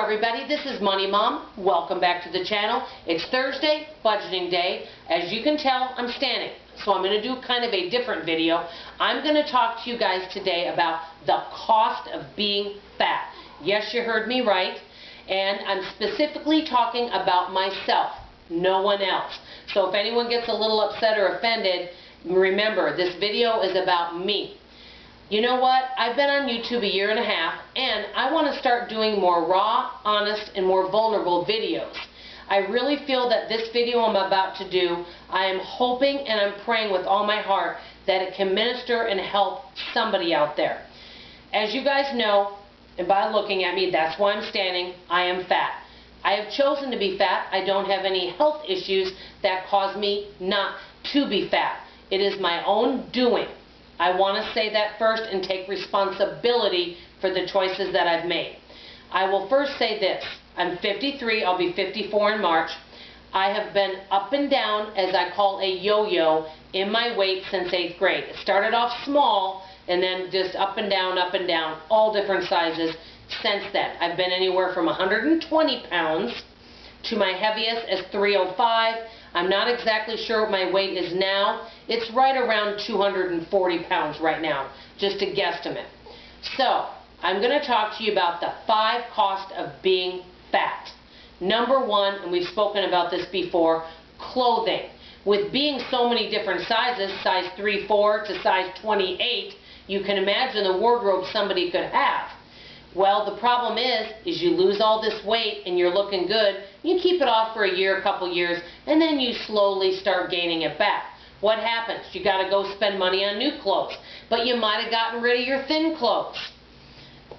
everybody, this is Money Mom. Welcome back to the channel. It's Thursday, budgeting day. As you can tell, I'm standing. So I'm going to do kind of a different video. I'm going to talk to you guys today about the cost of being fat. Yes, you heard me right. And I'm specifically talking about myself, no one else. So if anyone gets a little upset or offended, remember, this video is about me. You know what? I've been on YouTube a year and a half, and I want to start doing more raw, honest, and more vulnerable videos. I really feel that this video I'm about to do, I am hoping and I'm praying with all my heart that it can minister and help somebody out there. As you guys know, and by looking at me, that's why I'm standing, I am fat. I have chosen to be fat. I don't have any health issues that cause me not to be fat. It is my own doing. I want to say that first and take responsibility for the choices that I've made. I will first say this. I'm 53. I'll be 54 in March. I have been up and down, as I call a yo-yo, in my weight since 8th grade. It started off small and then just up and down, all different sizes since then. I've been anywhere from 120 pounds to my heaviest as 305. I'm not exactly sure what my weight is now. It's right around 240 pounds right now, just a guesstimate. So, I'm going to talk to you about the 5 costs of being fat. Number 1, and we've spoken about this before, clothing. With being so many different sizes, size 3-4 to size 28, you can imagine the wardrobe somebody could have. Well, the problem is you lose all this weight and you're looking good. You keep it off for a year, a couple years, and then you slowly start gaining it back. What happens? You got to go spend money on new clothes, but you might have gotten rid of your thin clothes,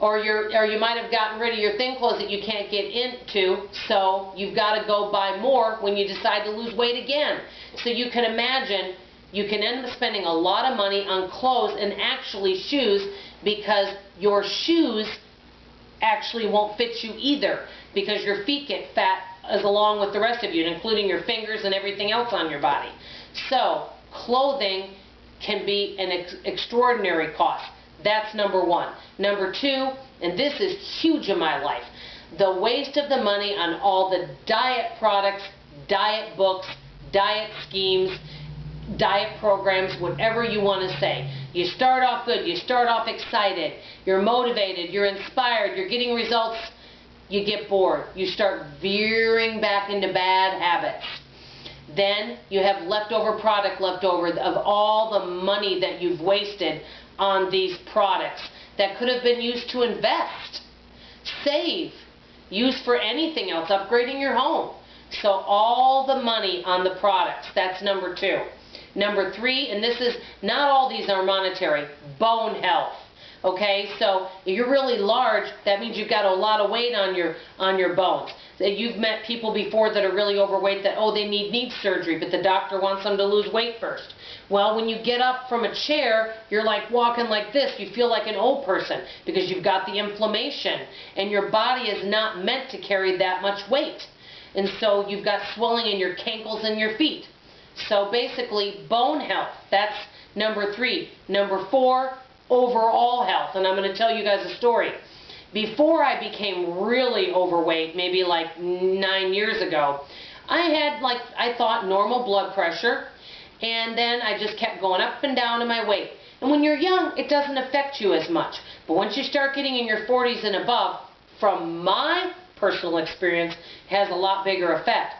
or you might have gotten rid of your thin clothes that you can't get into. So you've got to go buy more when you decide to lose weight again. So you can imagine you can end up spending a lot of money on clothes and actually shoes, because your shoes actually won't fit you either, because your feet get fat as along with the rest of you, including your fingers and everything else on your body. So clothing can be an extraordinary cost. That's number 1. Number 2, and this is huge in my life, the waste of the money on all the diet products, diet books, diet schemes, diet programs, whatever you want to say. You start off good, you start off excited, you're motivated, you're inspired, you're getting results, you get bored. You start veering back into bad habits. Then you have leftover product left over of all the money that you've wasted on these products that could have been used to invest, save, use for anything else, upgrading your home. So all the money on the products, that's number 2. Number 3, and this is, not all these are monetary, bone health. Okay, so if you're really large, that means you've got a lot of weight on your bones. You've met people before that are really overweight that, oh, they need knee surgery, but the doctor wants them to lose weight first. Well, when you get up from a chair, you're like walking like this. You feel like an old person because you've got the inflammation, and your body is not meant to carry that much weight. And so you've got swelling in your ankles and your feet. So basically, bone health, that's number 3. Number 4, overall health. And I'm going to tell you guys a story. Before I became really overweight, maybe like 9 years ago, I had, like, I thought, normal blood pressure, and then I just kept going up and down in my weight. And when you're young, it doesn't affect you as much. But once you start getting in your 40s and above, from my personal experience, it has a lot bigger effect.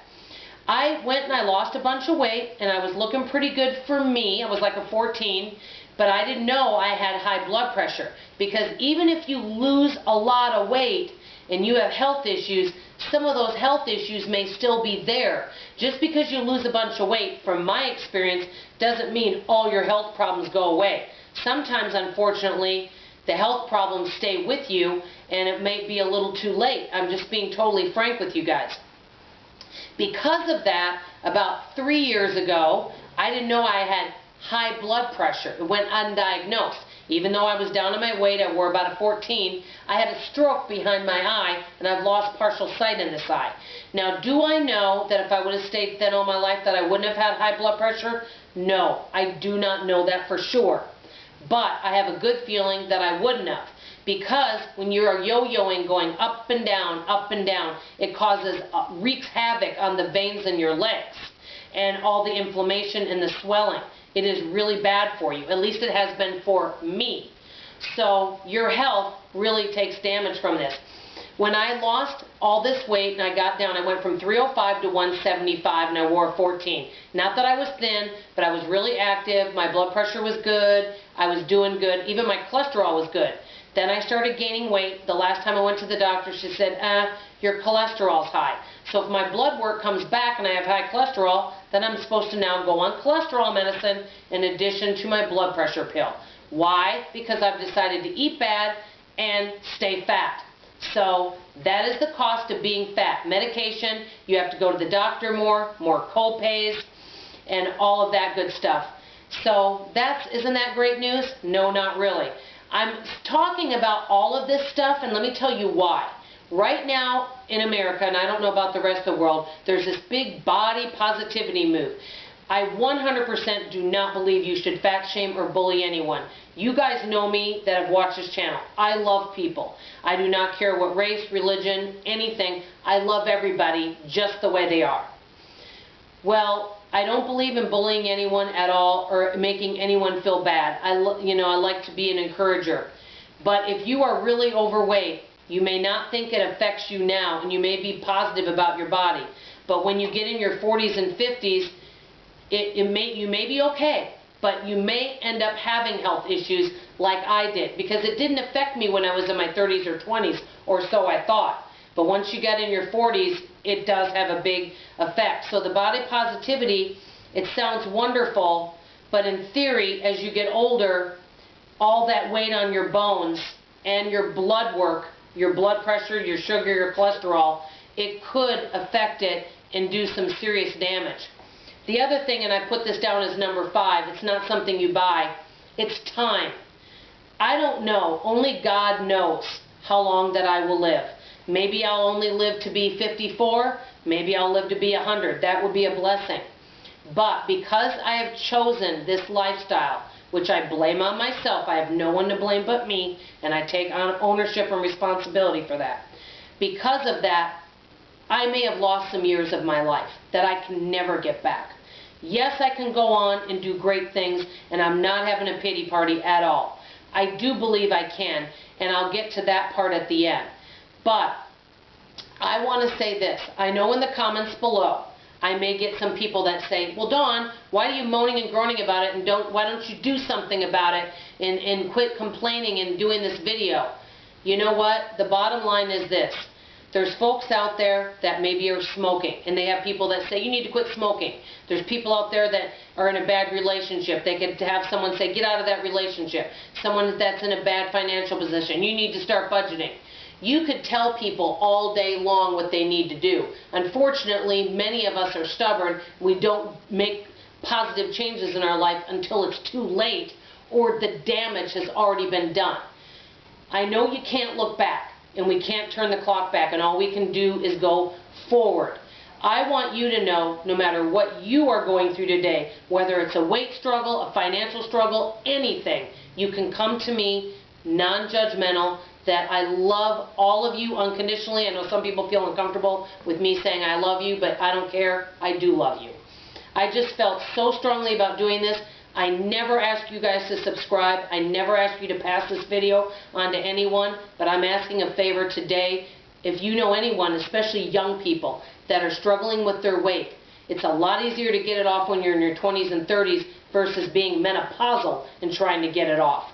I went and I lost a bunch of weight, and I was looking pretty good for me. I was like a 14, but I didn't know I had high blood pressure, because even if you lose a lot of weight and you have health issues, some of those health issues may still be there. Just because you lose a bunch of weight, from my experience, doesn't mean all your health problems go away. Sometimes, unfortunately, the health problems stay with you, and it may be a little too late. I'm just being totally frank with you guys. Because of that, about 3 years ago, I didn't know I had high blood pressure. It went undiagnosed. Even though I was down on my weight, I wore about a 14, I had a stroke behind my eye, and I've lost partial sight in this eye. Now, do I know that if I would have stayed thin all my life that I wouldn't have had high blood pressure? No, I do not know that for sure. But I have a good feeling that I wouldn't have. Because when you're yo-yoing, going up and down, it causes, wreaks havoc on the veins in your legs and all the inflammation and the swelling. It is really bad for you. At least it has been for me. So your health really takes damage from this. When I lost all this weight and I got down, I went from 305 to 175 and I wore 14. Not that I was thin, but I was really active. My blood pressure was good. I was doing good. Even my cholesterol was good. Then I started gaining weight. The last time I went to the doctor, she said, your cholesterol's high. So if my blood work comes back and I have high cholesterol, then I'm supposed to now go on cholesterol medicine in addition to my blood pressure pill. Why? Because I've decided to eat bad and stay fat. So that is the cost of being fat. Medication, you have to go to the doctor more co-pays, and all of that good stuff. So isn't that great news? No, not really. I'm talking about all of this stuff, and let me tell you why. Right now in America, and I don't know about the rest of the world, there's this big body positivity move. I 100% do not believe you should fat shame or bully anyone. You guys know me that have watched this channel. I love people. I do not care what race, religion, anything. I love everybody just the way they are. Well, I don't believe in bullying anyone at all or making anyone feel bad. I like to be an encourager. But if you are really overweight, you may not think it affects you now, and you may be positive about your body. But when you get in your 40s and 50s, you may be okay, but you may end up having health issues like I did, because it didn't affect me when I was in my 30s or 20s, or so I thought. But once you get in your 40s, it does have a big effect. So the body positivity, it sounds wonderful, but in theory, as you get older, all that weight on your bones and your blood work, your blood pressure, your sugar, your cholesterol, it could affect it and do some serious damage. The other thing, and I put this down as number 5, it's not something you buy, it's time. I don't know, only God knows how long that I will live. Maybe I'll only live to be 54, maybe I'll live to be 100, that would be a blessing. But because I have chosen this lifestyle, which I blame on myself, I have no one to blame but me, and I take on ownership and responsibility for that. Because of that, I may have lost some years of my life that I can never get back. Yes, I can go on and do great things, and I'm not having a pity party at all. I do believe I can, and I'll get to that part at the end. But I want to say this. I know in the comments below, I may get some people that say, well, Dawn, why are you moaning and groaning about it, and why don't you do something about it and quit complaining and doing this video? You know what? The bottom line is this. There's folks out there that maybe are smoking, and they have people that say, you need to quit smoking. There's people out there that are in a bad relationship. They could have someone say, get out of that relationship. Someone that's in a bad financial position. You need to start budgeting. You could tell people all day long what they need to do. Unfortunately, many of us are stubborn. We don't make positive changes in our life until it's too late or the damage has already been done. I know you can't look back, and we can't turn the clock back, and all we can do is go forward. I want you to know, no matter what you are going through today, whether it's a weight struggle, a financial struggle, anything, you can come to me, non-judgmental, that I love all of you unconditionally. I know some people feel uncomfortable with me saying I love you, but I don't care. I do love you. I just felt so strongly about doing this. I never ask you guys to subscribe. I never ask you to pass this video on to anyone, but I'm asking a favor today. If you know anyone, especially young people, that are struggling with their weight, it's a lot easier to get it off when you're in your 20s and 30s versus being menopausal and trying to get it off.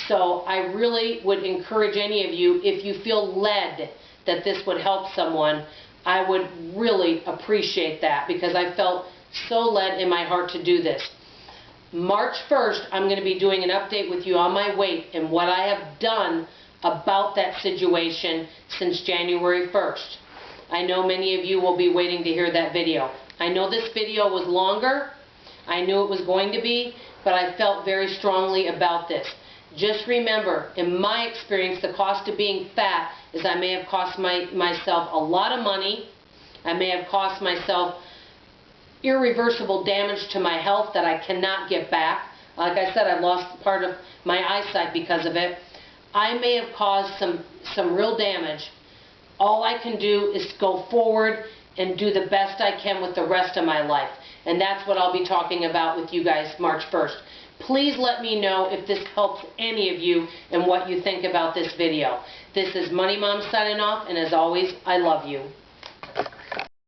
So I really would encourage any of you, if you feel led that this would help someone, I would really appreciate that, because I felt so led in my heart to do this. March 1st, I'm going to be doing an update with you on my weight and what I have done about that situation since January 1st. I know many of you will be waiting to hear that video. I know this video was longer. I knew it was going to be, but I felt very strongly about this. Just remember, in my experience, the cost of being fat is I may have cost myself a lot of money. I may have cost myself irreversible damage to my health that I cannot get back. Like I said, I lost part of my eyesight because of it. I may have caused some real damage. All I can do is go forward and do the best I can with the rest of my life. And that's what I'll be talking about with you guys March 1st. Please let me know if this helps any of you and what you think about this video. This is Money Mom signing off, and as always, I love you.